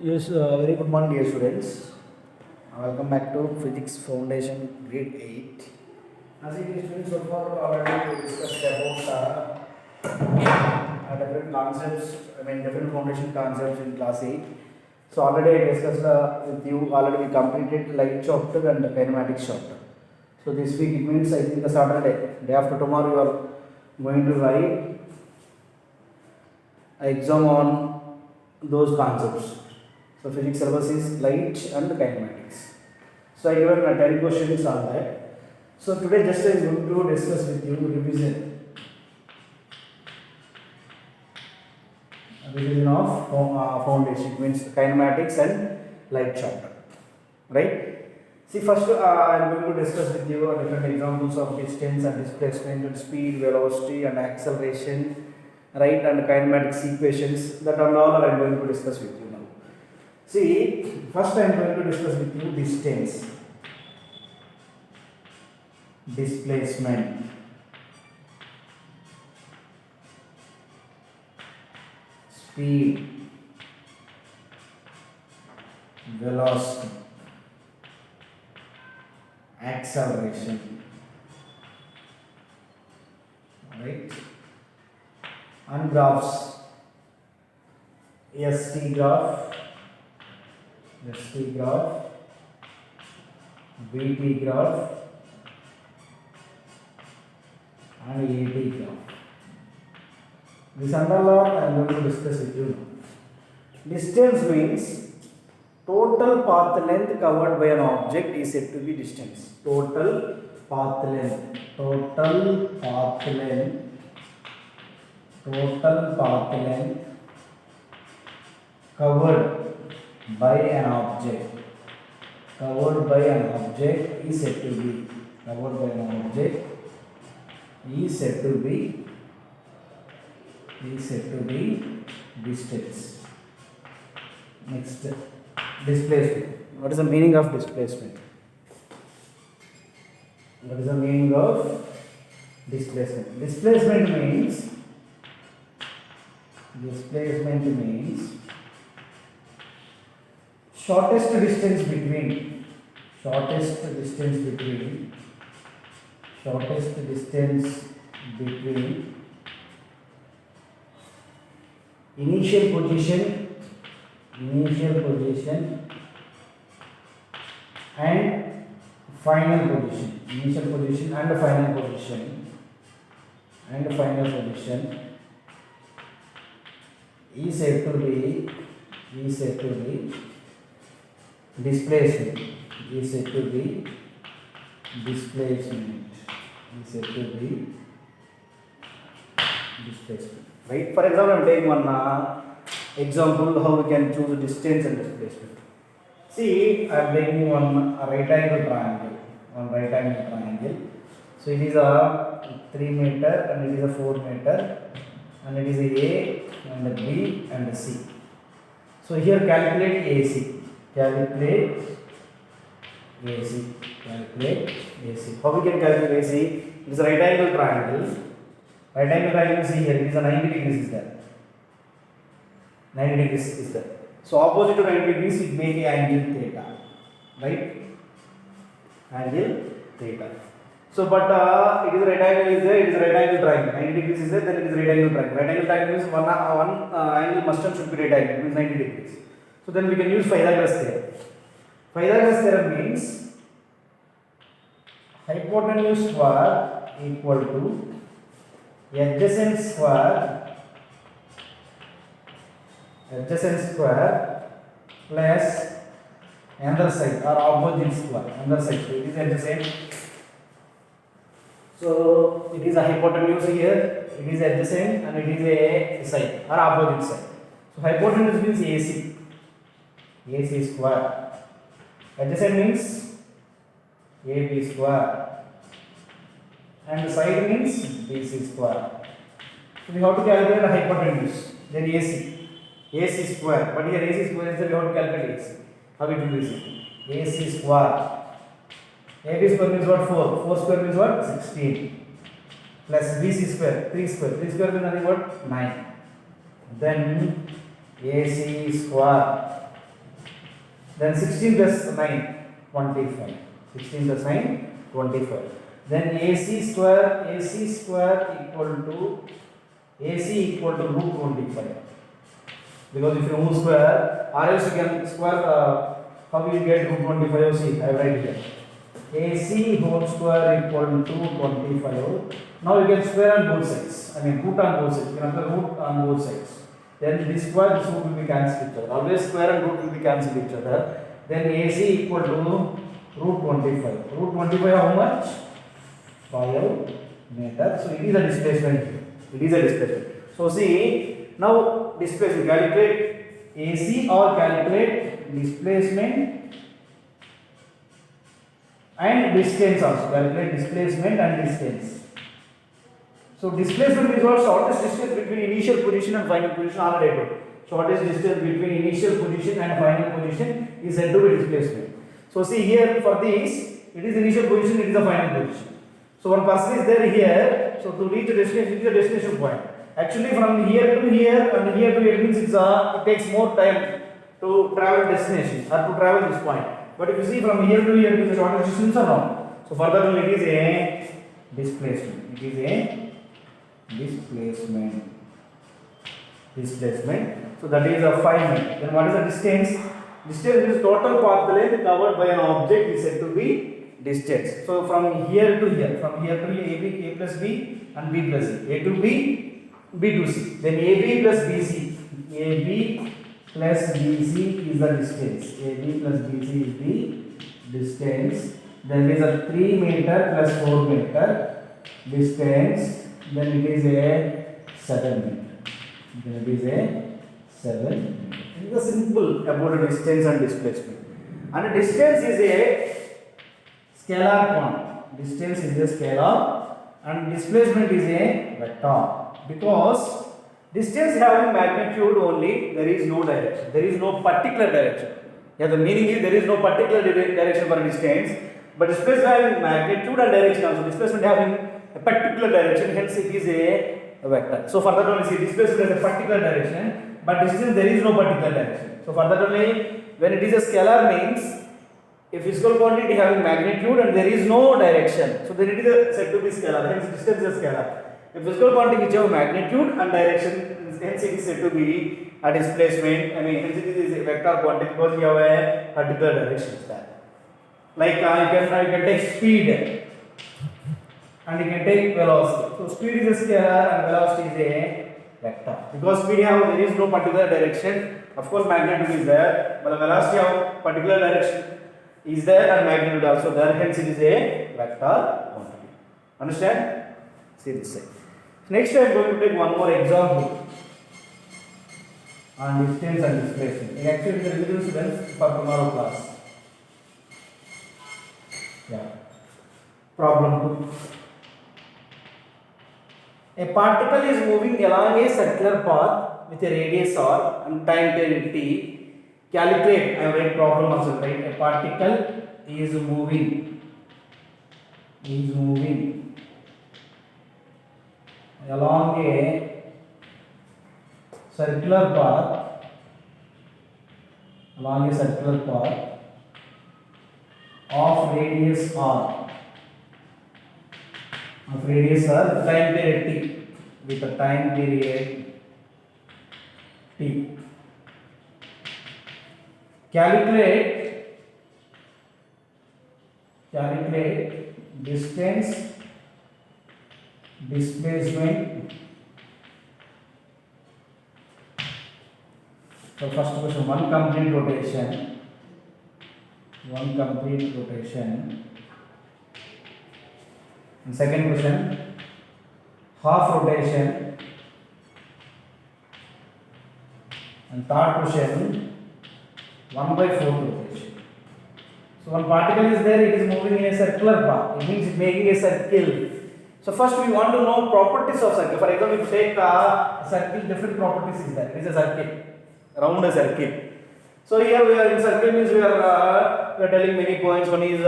Yes, very good morning, dear students. Welcome back to Physics Foundation Grade 8. As it is students, so far already we discussed about different concepts, different foundation concepts in class 8. So already I discussed with you, already we completed light chapter and kinematics chapter. So this week it means I think the Saturday, day after tomorrow you are going to write an exam on those concepts. So physics syllabus is light and kinematics. So I given 10 questions on that. So today just I am going to discuss with you revision of foundation. It means kinematics and light chapter, right? See, first I am going to discuss with you different examples of distance and displacement and speed, velocity and acceleration, right, and kinematics equations. That are all I am going to discuss with you now. See, first I am going to discuss with you distance, displacement, speed, velocity, acceleration, right, and graphs, ST graph, VT graph and AT graph. This all I am going to discuss with you now. Distance means total path length covered by an object is said to be distance. Total path length covered by an object is said to be distance. Next, displacement. What is the meaning of displacement? Displacement means shortest distance between initial position and final position. Is said to be displacement. Right? For example, I am taking one example how we can choose distance and displacement. See, I am taking one right angle triangle. So it is a 3 meter and it is a 4 meter and it is a and B and C. So here calculate AC. How we can calculate AC? It is a right angle triangle. See here, it is a 90 degrees is there. 90 degrees is there. So opposite to 90 degrees, it may be angle theta, right? Angle theta. So, but it is right angle is there. It is right angle triangle. 90 degrees is there. Then it is right angle triangle. Right angle triangle means one angle must and should be right angle. It means 90 degrees. So then we can use Pythagoras theorem. Pythagoras theorem means hypotenuse square equal to adjacent square plus another side or opposite square. Another side. So it is adjacent. So it is a hypotenuse here. It is adjacent and it is a side or opposite side. So hypotenuse means AC square. Adjacent means AB square. And side means BC square. So we have to calculate the hypotenuse. Then AC square. But here AC square is the we have to calculate AC. How it will be? AC square. AB square means what? 4. 4 square means what? 16. Plus BC square. 3 square. 3 square means nothing but 9. Then AC square Then 16 plus 9, 25. 16 plus 9, 25. Then AC square equal to root 25. Because if you move square, or else you can square, how you get root 25? See, I write here. AC whole square equal to 25. Now you can square on both sides. I mean root on both sides. You can have the root on both sides. Then this square, this root will be cancelled each other. Always square and root will be cancelled each other. Then AC equal to root 25. Root 25 how much? 5 meter. So it is a displacement. It is a displacement. So see, now displacement, calculate AC or calculate displacement and distance also. Calculate displacement and distance. So displacement is what? Shortest distance between initial position and final position already I told. Shortest distance between initial position and final position is said to be displacement. So see here for this, it is initial position, it is the final position. So one person is there here, so to reach the destination, it is the destination point. Actually from here to here and here to here means it takes more time to travel destination or to travel this point. But if you see from here to here, it is the shortest distance or not. So further it is a displacement. It is a displacement. So that is a 5 meter. Then what is the distance? Distance is total path length covered by an object is said to be distance. So from here to here, A plus B and B plus C. A to B, B to C. Then AB plus BC. AB plus BC is the distance. AB plus BC is the distance. Then it is a 3 meter plus 4 meter distance. Then it is a 7 meter. Then it is a 7 meter. It is simple about a distance and displacement. And a distance is a scalar quantity. Distance is a scalar and displacement is a vector. Because distance having magnitude only, there is no direction. There is no particular direction. Yeah, the meaning is there is no particular direction for a distance. But displacement having magnitude and direction also. Displacement having a particular direction, hence it is a vector. So further on, see displacement has a particular direction, but distance there is no particular direction. So further only, when it is a scalar means a physical quantity having magnitude and there is no direction, so then it is said to be scalar. Hence distance is a scalar. A physical quantity which have magnitude and direction, hence it is said to be a displacement. I mean, hence it is a vector quantity because you have a particular direction. Like you can take speed. And you can take velocity. So speed is a scalar and velocity is a vector. Because speed there is no particular direction. Of course magnitude is there, but the velocity of particular direction is there and magnitude also there. Hence it is a vector quantity. Understand? See this side. Next I am going to take one more example on distance and displacement. Actually the revision students for tomorrow class. Yeah. Problem 2. A particle is moving along a circular path with a radius r and time period t. Calculate. I have written problem also, right? A particle is moving along a circular path of radius r. Time period t, with a time period t. Calculate distance, displacement. So first question, one complete rotation. And second question, half rotation. And third question, 1/4 rotation. So one particle is there, it is moving in a circular path. It means making a circle. So first we want to know properties of circle. For example, if you take a circle, different properties is there. It is a circle, round a circle. So here we are in circle means we are telling many points. One is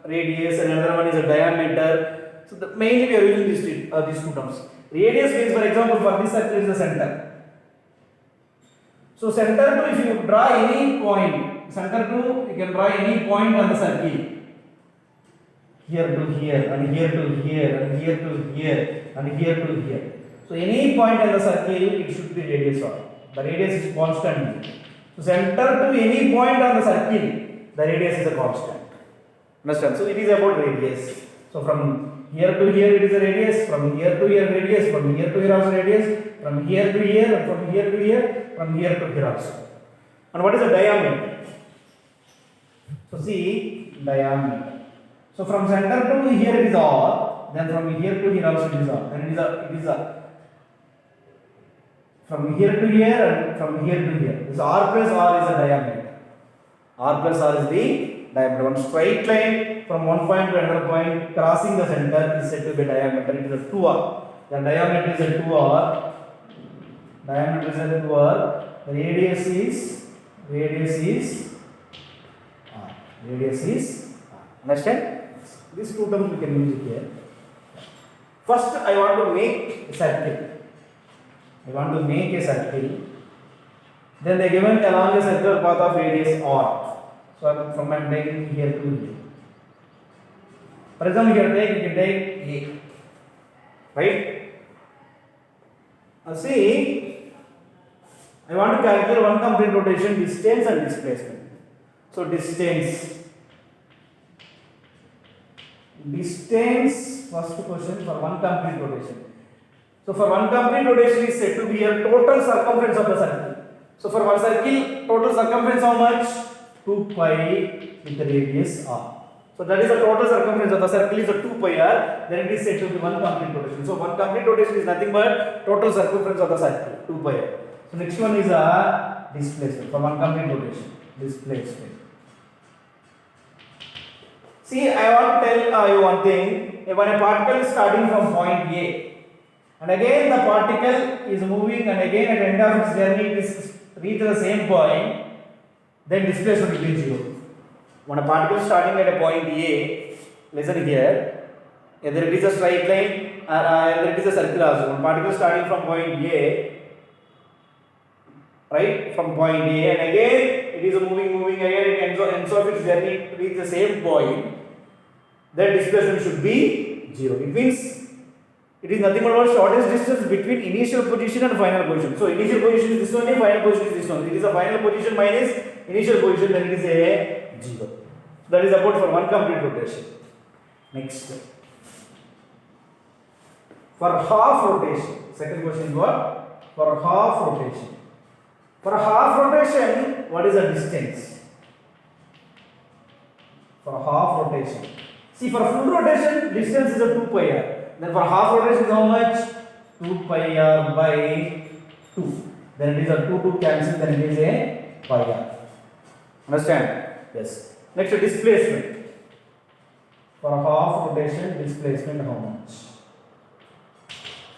radius and another one is a diameter. So mainly we are using these two terms. Radius means, for example, for this circle is the center. So center to, if you draw any point, center to, you can draw any point on the circle. Here to here, and here to here, and here to here, and here to here. So any point on the circle, it should be radius r. The radius is constant. So center to any point on the circle, the radius is a constant. Understand? So it is about radius. So from here to here it is a radius, from here to here radius, from here to here also radius, from here to here, and from here to here, from here to here also. And what is the diameter? So see, diameter. So from center to here it is r, then from here to here also it is r. Then it is a from here to here and from here to here. This r plus r is the diameter. R plus r is the diameter. One straight line from one point to another point crossing the center is said to be diameter. It is a 2r. The diameter is a 2r. Diameter is a 2r. The radius is r. Radius is r. Understand? These two terms we can use it here. First, I want to make a circle. Then they given along a circular path of radius r. So from I'm taking here to here. For example, here you can take A. Right? See, I want to calculate one complete rotation, distance and displacement. So distance, first question for one complete rotation. So for one complete rotation is said to be a total circumference of the circle. So for one circle, total circumference how much? 2 pi with the radius r. So that is the total circumference of the circle is a 2 pi r. Then it is said to be one complete rotation. So one complete rotation is nothing but total circumference of the circle, 2 pi r. So next one is a displacement for one complete rotation. Displacement. See, I want to tell you one thing. When a particle is starting from point A, and again the particle is moving, and again at the end of its journey it is reach the same point, then displacement will be 0. When a particle is starting at a point A, listen here, either it is a straight line or either it is a circle also. When particle is starting from point A, right, from point A, and again it is moving again, it ends of its journey to reach the same point, then displacement should be 0. It means it is nothing but about shortest distance between initial position and final position. So initial position is this one, final position is this one. It is a final position minus initial position, then it is a 0. That is about for one complete rotation. Next, for half rotation, second question is what? For half rotation. For half rotation, what is the distance? For half rotation. See, for full rotation, distance is a 2 pi r. Then for half rotation is how much? 2 pi r by 2. Then it is a 2 cancel, then it is a pi r. Understand? Yes. Next, displacement. For half rotation, displacement how much?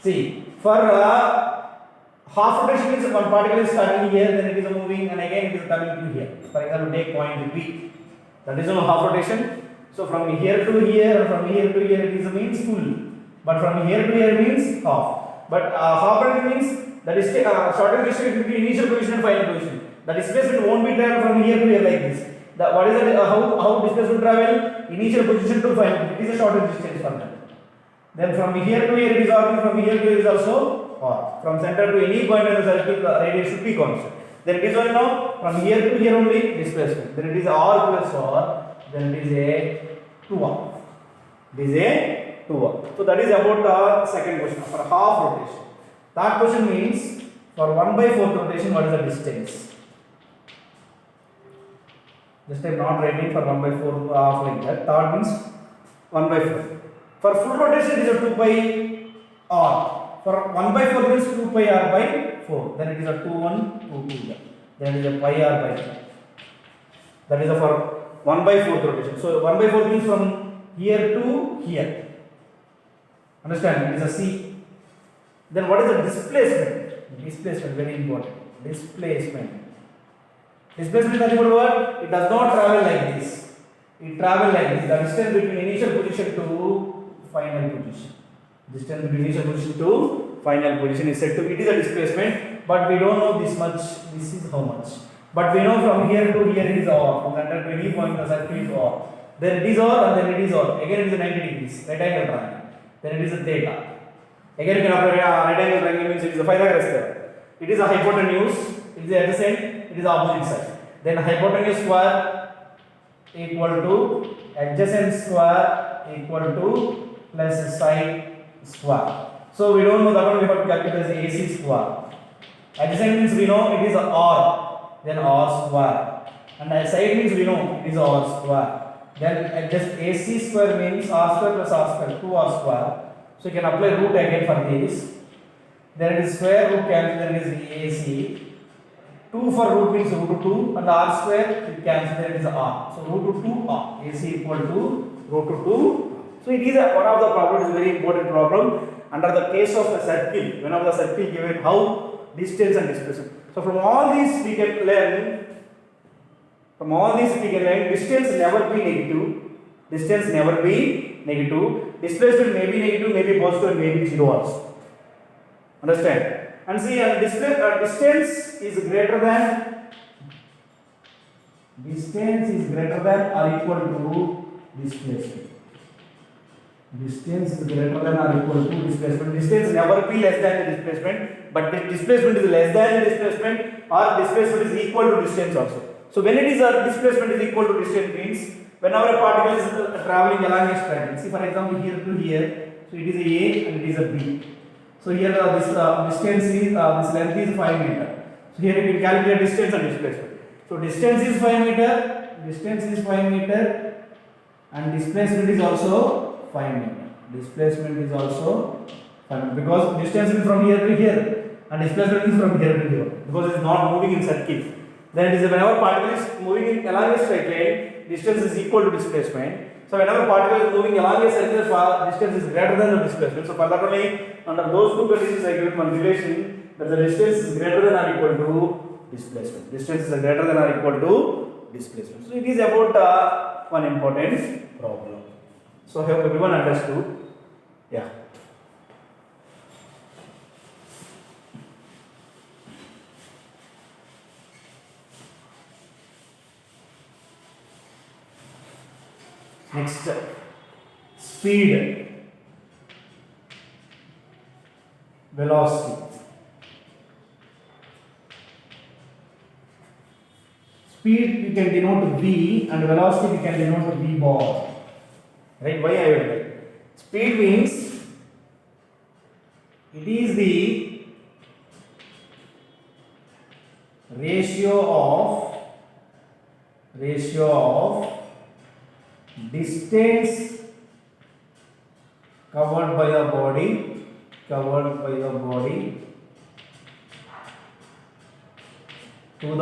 See, for half rotation means one particle is starting here, then it is moving, and again it is coming to here. For example, take point B. That is half rotation. So from here to here, and from here to here, it is means full. But from here to here means half. But half rotation means that is shortest distance between initial position and final position. The displacement won't be traveled from here to here like this. What is the how displacement travel? Initial position to final. It is a shortest distance for that. Then from here to here it is r, from here to here is also r. From center to any point in the circle, the radius should be constant. Then it is what now? From here to here only displacement. Then it is r plus r. Then it is a 2r. It is a 2r. So that is about the second question for half rotation. Third question means for 1/4 rotation, what is the distance? Just I am not writing for 1/4 half like that. Third means 1/4. For full rotation, it is a 2 pi r. For 1/4 means 2 pi r by 4. Then it is a 2 1 2 2. Then it is a pi r by 2. That is for 1/4 rotation. So 1/4 means from here to here. Understand? It is a C. Then what is the displacement? Displacement, very important. Displacement. Displacement is nothing but what? It does not travel like this. It travels like this. The distance between initial position to final position. Distance between initial position to final position is said to, it is a displacement. but we don't know this much. This is how much. But we know from here to here it is R. From center to any point the circle is R. Then it is R and then it is R. Again it is a 90 degrees. Right angle triangle. Then it is a theta. Again you can apply right angle triangle means it is a Pythagoras theorem. It is a hypotenuse. It is adjacent. It is opposite side. Then hypotenuse square equal to adjacent square equal to plus side square. So we don't know that one, we have to calculate as AC square. Adjacent means we know it is R, then R square. And side means we know it is R square. Then just AC square means R square plus R square, 2R square. So you can apply root again for this. Then it is square root cancel, then it is AC. 2 for root means root 2 and R square it cancels, then it is R. So root 2R, AC equal to root 2. So it is one of the problems, very important problem. Under the case of a circle, whenever the circle given, how distance and displacement. So from all these we can learn, distance never be negative. Distance never be negative. Displacement may be negative, may be positive, and may be zero also. Understand? And see, distance is greater than or equal to displacement. Distance is greater than or equal to displacement. Distance never be less than the displacement, but the displacement is less than the displacement, or displacement is equal to distance also. So when it is a displacement is equal to distance means whenever a particle is traveling along a straight line. See for example here to here, so it is a A and it is a B. So here this distance is this length is 5 meter. So here you can calculate distance and displacement. So distance is 5 meter, and displacement is also 5 meter. Displacement is also 5 meter because distance is from here to here and displacement is from here to here because it is not moving in circle. Then it is whenever particle is moving along a straight line, distance is equal to displacement. So whenever particle is moving along a circular distance is greater than the displacement. So for that only, under those two conditions I give one relation that the distance is greater than or equal to displacement. Distance is greater than or equal to displacement. So it is about one important problem. So I hope everyone understood. Yeah. Next, speed, velocity. Speed we can denote v and velocity we can denote v bar. Right? Why I will write? Speed means it is the ratio of distance covered by the body to the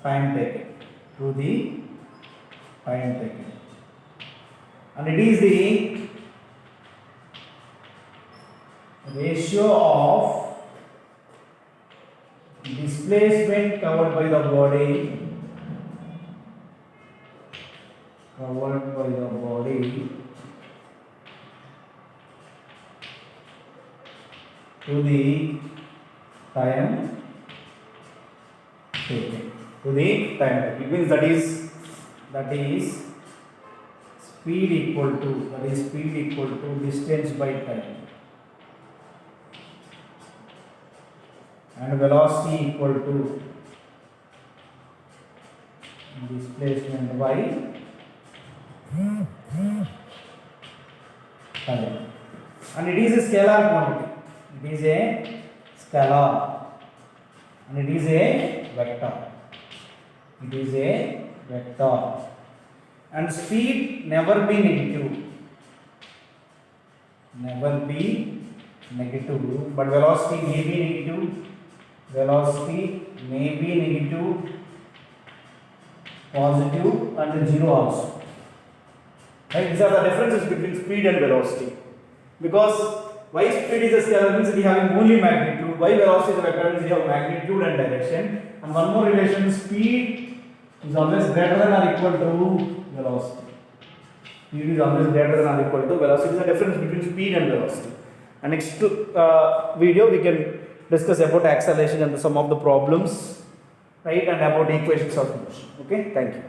time taken, and it is the ratio of displacement covered by the body to the time taken. It means that is speed equal to distance by time, and velocity equal to displacement by time. And it is a scalar quantity. It is a scalar and it is a vector. And speed never be negative, but velocity may be negative, positive and zero also. Right? These are the differences between speed and velocity. Because why speed is a scalar means we have only magnitude, why velocity is a vector means we have magnitude and direction. And one more relation, speed is always greater than or equal to velocity. Speed is always greater than or equal to velocity. Is the difference between speed and velocity. And next video we can discuss about acceleration and some of the problems, right, and about equations of motion. Okay, thank you.